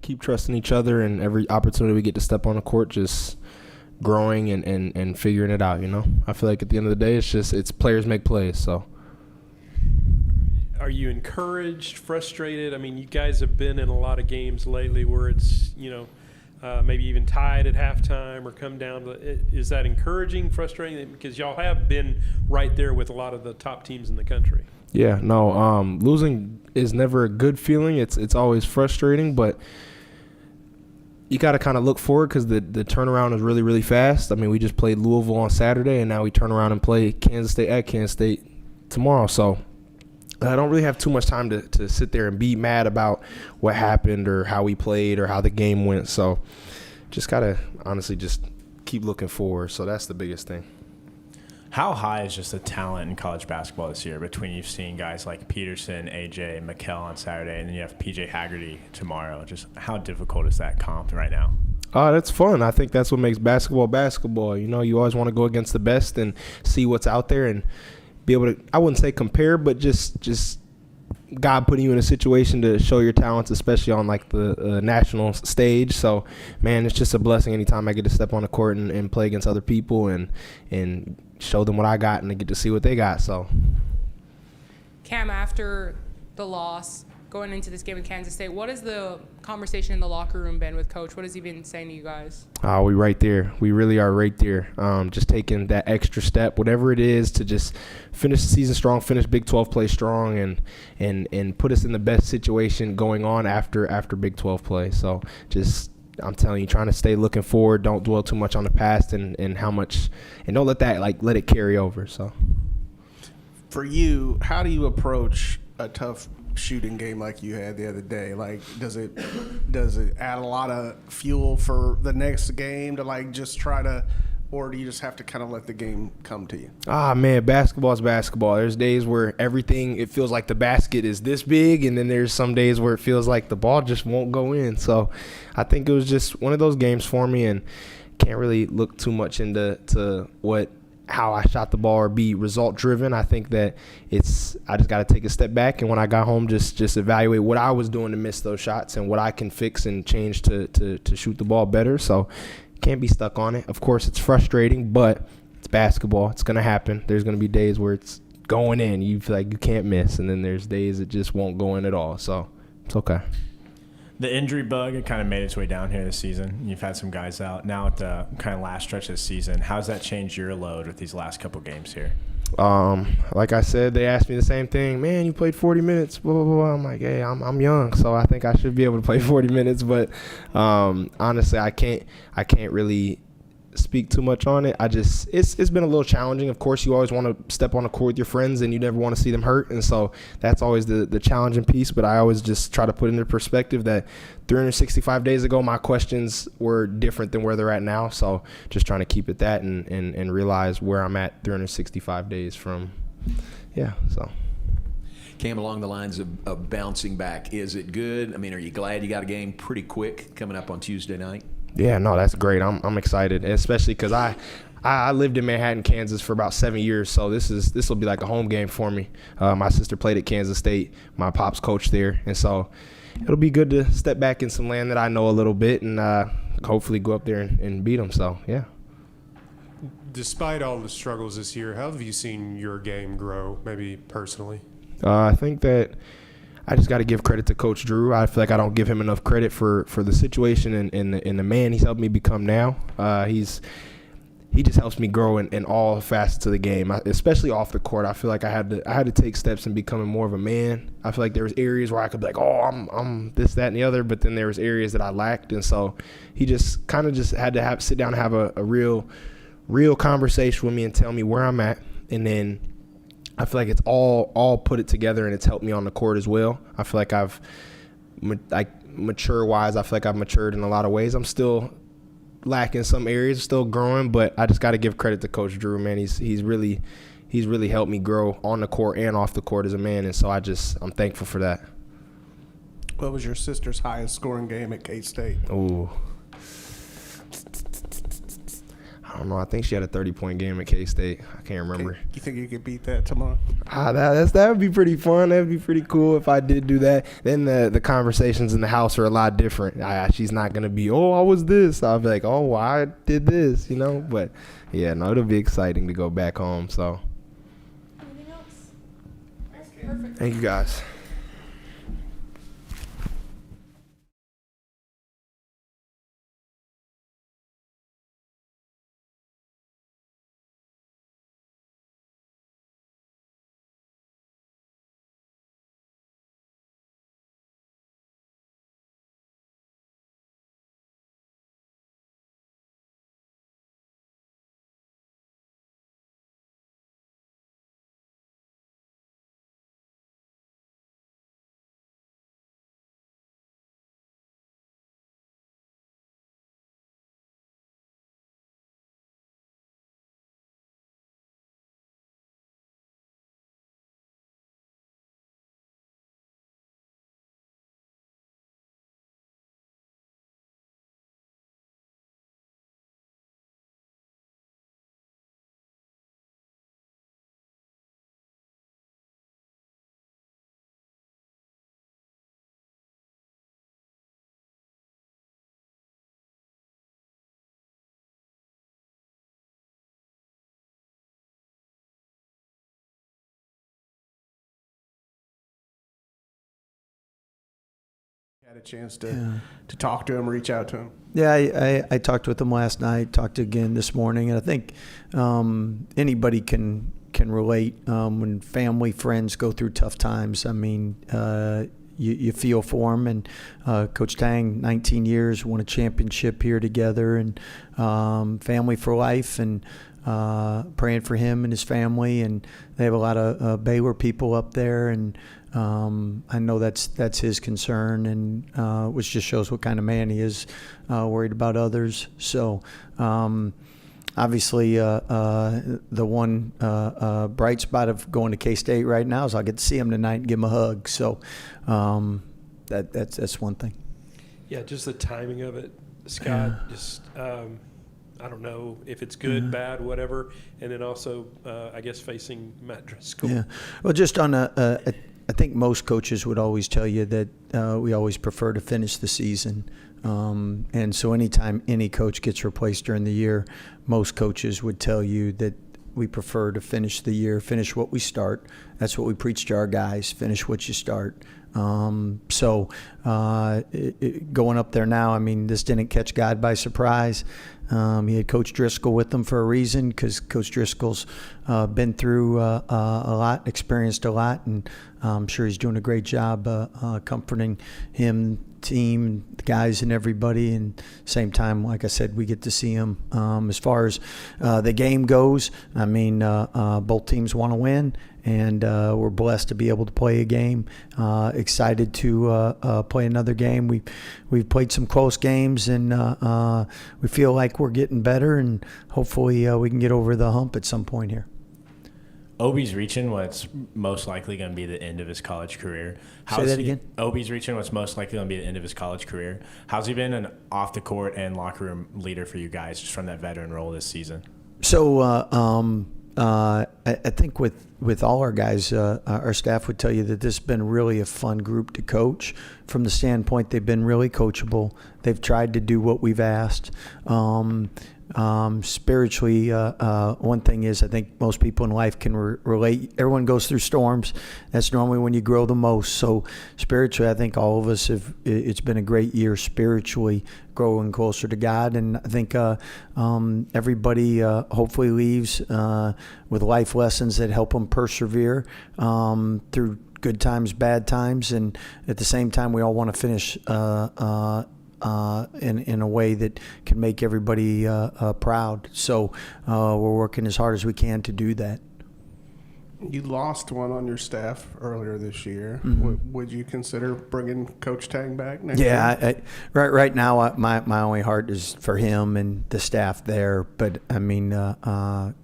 Keep trusting each other, and every opportunity we get to step on the court, just growing and figuring it out, I feel like at the end of the day, it's players make plays, so. Are you encouraged, frustrated? I mean, you guys have been in a lot of games lately where it's, maybe even tied at halftime or come down. Is that encouraging, frustrating? Because y'all have been right there with a lot of the top teams in the country. Yeah, no, losing is never a good feeling. It's always frustrating, but you got to kind of look forward because the turnaround is really, really fast. I mean, we just played Louisville on Saturday, and now we turn around and play Kansas State at Kansas State tomorrow. So I don't really have too much time to sit there and be mad about what happened or how we played or how the game went. So just got to honestly just keep looking forward. So that's the biggest thing. How high is just the talent in college basketball this year between you've seen guys like Peterson, AJ, McKell on Saturday, and then you have PJ Haggerty tomorrow? Just how difficult is that comp right now? That's fun. I think that's what makes basketball basketball. You always want to go against the best and see what's out there and be able to, I wouldn't say compare, but just God putting you in a situation to show your talents, especially on like the national stage. So, man, it's just a blessing anytime I get to step on the court and play against other people and show them what I got and to get to see what they got. So, Cam, after the loss, going into this game with Kansas State, what has the conversation in the locker room been with Coach? What has he been saying to you guys? We right there. We really are right there. Just taking that extra step, whatever it is, to just finish the season strong, finish Big 12 play strong, and put us in the best situation going on after Big 12 play. So I'm telling you, trying to stay looking forward. Don't dwell too much on the past and how much, and don't let that let it carry over. So, for you, how do you approach a tough shooting game like you had the other day? Like, does it add a lot of fuel for the next game to just try to, or do you just have to kind of let the game come to you? Man, basketball is basketball. There's days where it feels like the basket is this big, and then there's some days where it feels like the ball just won't go in. So I think it was just one of those games for me, and can't really look too much into how I shot the ball or be result driven. I think that I just got to take a step back, and when I got home, just evaluate what I was doing to miss those shots and what I can fix and change to shoot the ball better. So can't be stuck on it. Of course, it's frustrating, but it's basketball. It's going to happen. There's going to be days where it's going in. You feel like you can't miss, and then there's days it just won't go in at all. So it's okay. The injury bug, it kind of made its way down here this season. You've had some guys out. Now at the kind of last stretch of the season, how's that changed your load with these last couple games here? Like I said, they asked me the same thing. Man, you played 40 minutes. Blah, blah, blah. I'm like, hey, I'm young, so I think I should be able to play 40 minutes. But honestly, I can't really speak too much on it. It's been a little challenging. Of course, you always want to step on the court with your friends, and you never want to see them hurt, and so that's always the challenging piece. But I always just try to put into perspective that 365 days ago, my questions were different than where they're at now. So just trying to keep it that and realize where I'm at 365 days from. Yeah, so. Cam, along the lines of bouncing back, is it good? I mean, are you glad you got a game pretty quick coming up on Tuesday night? Yeah, no, that's great. I'm excited, especially because I lived in Manhattan, Kansas for about 7 years, so this will be like a home game for me. My sister played at Kansas State. My pops coached there, and so it'll be good to step back in some land that I know a little bit and hopefully go up there and beat them. So, yeah. Despite all the struggles this year, how have you seen your game grow, maybe personally? I think that I just got to give credit to Coach Drew. I feel like I don't give him enough credit for the situation and the man he's helped me become now. He just helps me grow in all facets of the game, especially off the court. I feel like I had to take steps in becoming more of a man. I feel like there was areas where I could be like, oh, I'm this, that, and the other, but then there was areas that I lacked, and so he just kind of just had to sit down and have a real conversation with me and tell me where I'm at, and then I feel like it's all put it together, and it's helped me on the court as well. I feel like mature-wise, I feel like I've matured in a lot of ways. I'm still lacking some areas, still growing, but I just got to give credit to Coach Drew, man. He's really helped me grow on the court and off the court as a man, and so I'm thankful for that. What was your sister's highest scoring game at K-State? Ooh. I don't know. I think she had a 30-point game at K-State. I can't remember. You think you could beat that tomorrow? That would be pretty fun. That would be pretty cool if I did do that. Then the conversations in the house are a lot different. She's not going to be, oh, I was this. I'll be like, oh, well, I did this, you know. But, yeah, no, it'll be exciting to go back home. So, Anything else? Perfect. thank you, guys. Had a chance to talk to him, reach out to him. Yeah, I talked with him last night, talked again this morning, and I think anybody can relate when family, friends go through tough times. I mean, you feel for them, and Coach Tang, 19 years, won a championship here together, and family for life, and praying for him and his family, and they have a lot of Baylor people up there, and I know that's his concern, and which just shows what kind of man he is, worried about others. So obviously the one bright spot of going to K-State right now is I'll get to see him tonight and give him a hug. So that's one thing. Yeah, just the timing of it, Scott. Just I don't know if it's good, bad, whatever, and then also I guess facing Matt Driscoll. Yeah, well, just on I think most coaches would always tell you that we always prefer to finish the season. And so anytime any coach gets replaced during the year, most coaches would tell you that we prefer to finish the year, finish what we start. That's what we preach to our guys, finish what you start. Going up there now, I mean, this didn't catch God by surprise. He had Coach Driscoll with him for a reason, because Coach Driscoll's been through a lot, experienced a lot, and I'm sure he's doing a great job comforting him, team, the guys, and everybody. And same time, like I said, we get to see him. As far as the game goes, I mean, both teams want to win, and we're blessed to be able to play a game. Excited to play another game. We've played some close games, and we feel like we're getting better, and hopefully we can get over the hump at some point here. Obi's reaching what's most likely going to be the end of his college career. Say that again? Obi's reaching what's most likely going to be the end of his college career. How's he been an off-the-court and locker room leader for you guys just from that veteran role this season? So I think with all our guys, our staff would tell you that this has been really a fun group to coach. From the standpoint, they've been really coachable. They've tried to do what we've asked. Spiritually, one thing is I think most people in life can relate. Everyone goes through storms. That's normally when you grow the most. So spiritually, I think all of us have. It's been a great year spiritually, growing closer to God, and I think everybody hopefully leaves with life lessons that help them persevere through good times, bad times, and at the same time, we all want to finish in a way that can make everybody proud. So we're working as hard as we can to do that. You lost one on your staff earlier this year. Mm-hmm. Would you consider bringing Coach Tang back next year? Yeah, right now my only heart is for him and the staff there. But I mean,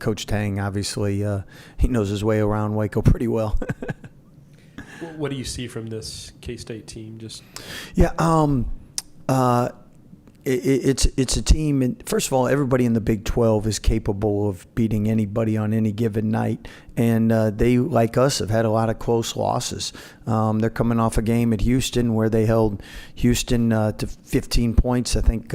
Coach Tang obviously he knows his way around Waco pretty well. What do you see from this K-State team? Just Yeah, it's a team, and first of all, everybody in the Big 12 is capable of beating anybody on any given night, and they, like us, have had a lot of close losses. They're coming off a game at Houston where they held Houston to 15 points, I think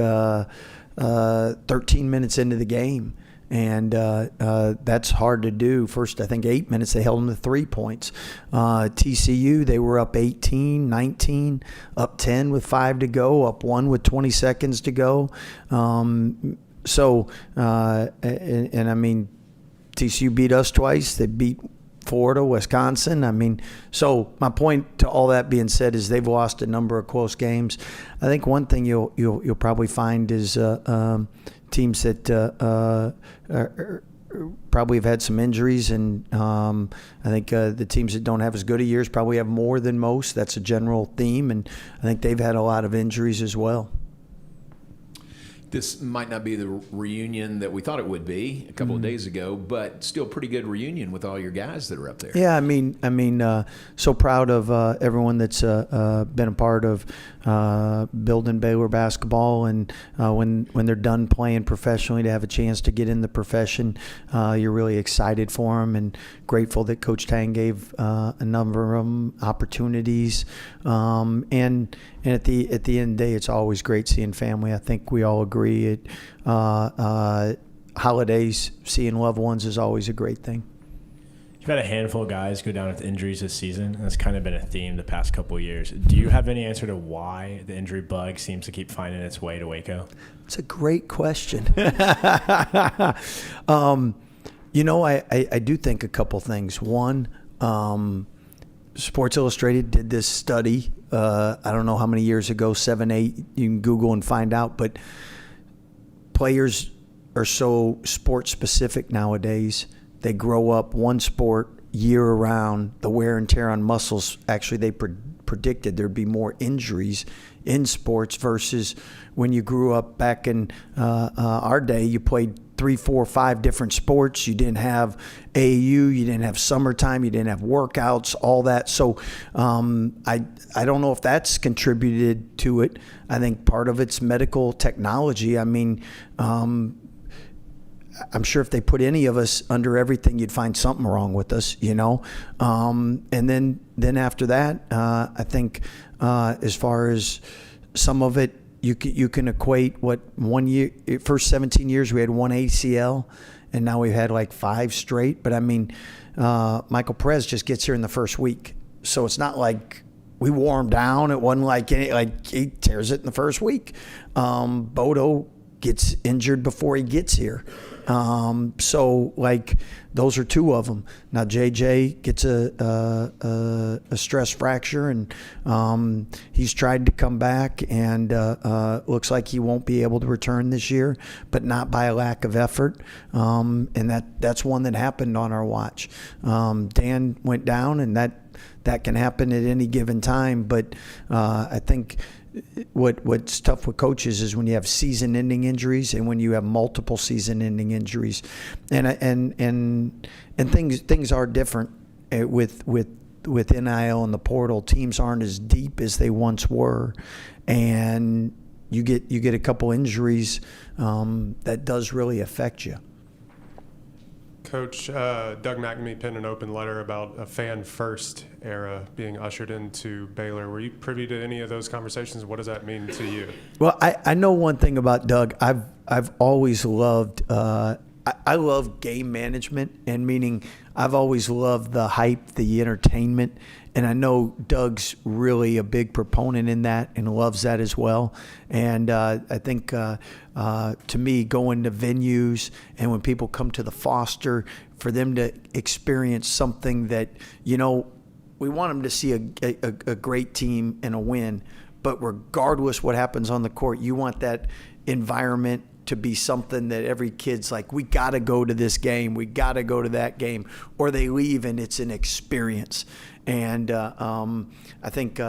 13 minutes into the game. And that's hard to do. First, I think 8 minutes, they held them to 3 points. TCU, they were up 18, 19, up 10 with 5 to go, up 1 with 20 seconds to go. I mean, TCU beat us twice. They beat Florida, Wisconsin. I mean, so my point to all that being said is they've lost a number of close games. I think one thing you'll probably find is teams that probably have had some injuries, and I think the teams that don't have as good a years probably have more than most. That's a general theme, and I think they've had a lot of injuries as well. This might not be the reunion that we thought it would be a couple of days ago, but still pretty good reunion with all your guys that are up there. Yeah, I mean, so proud of everyone that's been a part of building Baylor basketball, and when they're done playing professionally, to have a chance to get in the profession, you're really excited for them and grateful that Coach Tang gave a number of them opportunities. And at the end of the day, it's always great seeing family. I think we all agree. Holidays, seeing loved ones is always a great thing. You've had a handful of guys go down with injuries this season, and that's kind of been a theme the past couple of years. Do you have any answer to why the injury bug seems to keep finding its way to Waco? It's a great question. I do think a couple things. One, Sports Illustrated did this study, I don't know how many years ago, 7, 8, you can Google and find out, but players are so sport specific nowadays. They grow up one sport year around. The wear and tear on muscles, actually they predicted there'd be more injuries in sports versus when you grew up back in our day. You played 3, 4, 5 different sports. You didn't have AAU, you didn't have summertime, you didn't have workouts, all that. So I don't know if that's contributed to it. I think part of it's medical technology. I mean, I'm sure if they put any of us under everything, you'd find something wrong with us, And then after that, I think as far as some of it, you can equate what 1 year, first 17 years we had 1 ACL, and now we've had like 5 straight. But I mean, Michael Perez just gets here in the first week, so it's not like we wore him down. It wasn't like he tears it in the first week. Bodo gets injured before he gets here. So like those are 2 of them. Now JJ gets a stress fracture, and he's tried to come back, and looks like he won't be able to return this year, but not by a lack of effort. And that's one that happened on our watch. Dan went down, and that can happen at any given time. But I think what's tough with coaches is when you have season-ending injuries and when you have multiple season-ending injuries, and things are different with NIL and the portal. Teams aren't as deep as they once were, and you get a couple injuries that does really affect you. Coach, Doug McNamee penned an open letter about a fan-first era being ushered into Baylor. Were you privy to any of those conversations? What does that mean to you? Well, I know one thing about Doug. I've always loved I love game management, and meaning I've always loved the hype, the entertainment, and I know Doug's really a big proponent in that and loves that as well. And I think to me, going to venues and when people come to the Foster, for them to experience something that, we want them to see a great team and a win, but regardless what happens on the court, you want that environment to be something that every kid's like, we got to go to this game, we got to go to that game, or they leave and it's an experience. And I think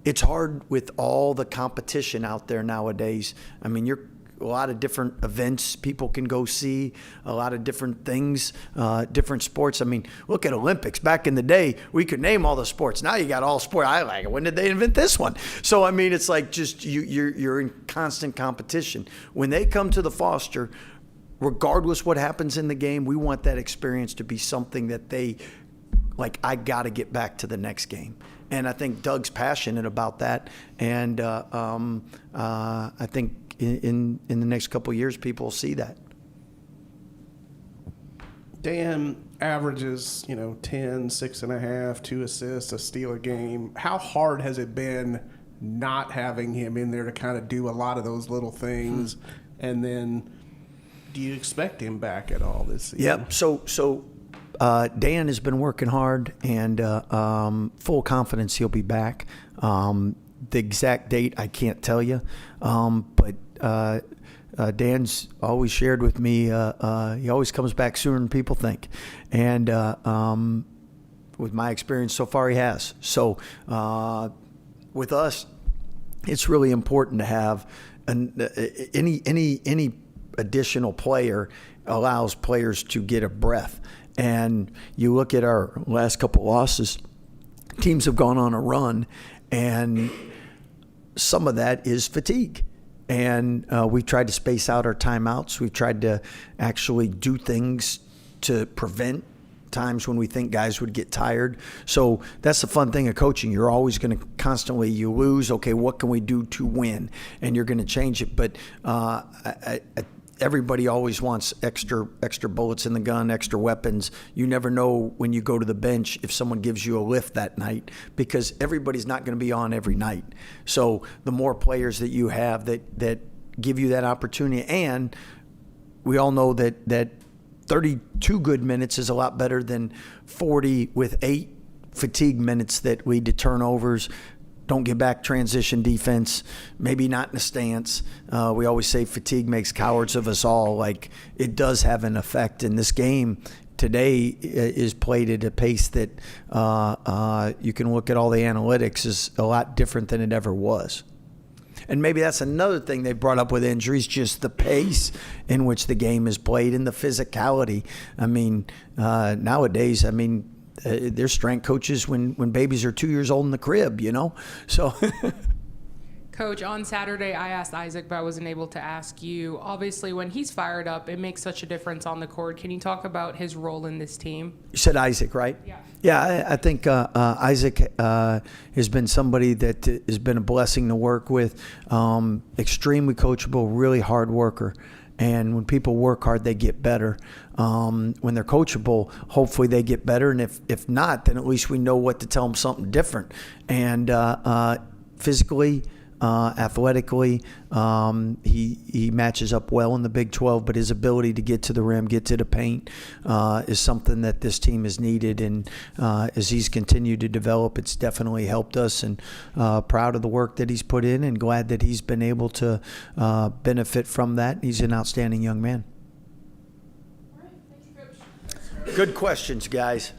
it's hard with all the competition out there nowadays. I mean, a lot of different events people can go see, a lot of different things, different sports. I mean, look at Olympics. Back in the day, we could name all the sports. Now you got all sport. I like it. When did they invent this one? So, I mean, it's like just you're in constant competition. When they come to the Foster, regardless what happens in the game, we want that experience to be something that they, like, I got to get back to the next game. And I think Doug's passionate about that. And I think in the next couple of years, people will see that. Dan averages, 10, 6.5, 2 assists, a steal a game. How hard has it been not having him in there to kind of do a lot of those little things? And then do you expect him back at all this season? Yep. So Dan has been working hard, and full confidence he'll be back. The exact date I can't tell you, but Dan's always shared with me he always comes back sooner than people think, and with my experience so far, he has. So with us, it's really important to have any additional player allows players to get a breath. And you look at our last couple losses, teams have gone on a run, and some of that is fatigue. And we've tried to space out our timeouts. We've tried to actually do things to prevent times when we think guys would get tired. So that's the fun thing of coaching. You're always going to constantly, you lose, okay, what can we do to win? And you're going to change it. But everybody always wants extra bullets in the gun, extra weapons. You never know when you go to the bench if someone gives you a lift that night, because everybody's not going to be on every night. So the more players that you have that give you that opportunity, and we all know that 32 good minutes is a lot better than 40 with 8 fatigue minutes that lead to turnovers. Don't get back transition defense, maybe not in a stance. We always say fatigue makes cowards of us all. Like, it does have an effect. And this game today is played at a pace that you can look at all the analytics is a lot different than it ever was. And maybe that's another thing they brought up with injuries, just the pace in which the game is played and the physicality. I mean, nowadays, there's strength coaches when babies are 2 years old in the crib, So, Coach, on Saturday, I asked Isaac, but I wasn't able to ask you. Obviously, when he's fired up, it makes such a difference on the court. Can you talk about his role in this team? You said Isaac, right? Yeah. Yeah, I think Isaac has been somebody that has been a blessing to work with. Extremely coachable, really hard worker. And when people work hard, they get better. When they're coachable, hopefully they get better. And if not, then at least we know what to tell them something different. And physically, athletically, he matches up well in the Big 12, but his ability to get to the rim, get to the paint, is something that this team has needed. And as he's continued to develop, it's definitely helped us, and proud of the work that he's put in, and glad that he's been able to benefit from that. He's an outstanding young man. All right. Thank you, Coach. Good questions, guys.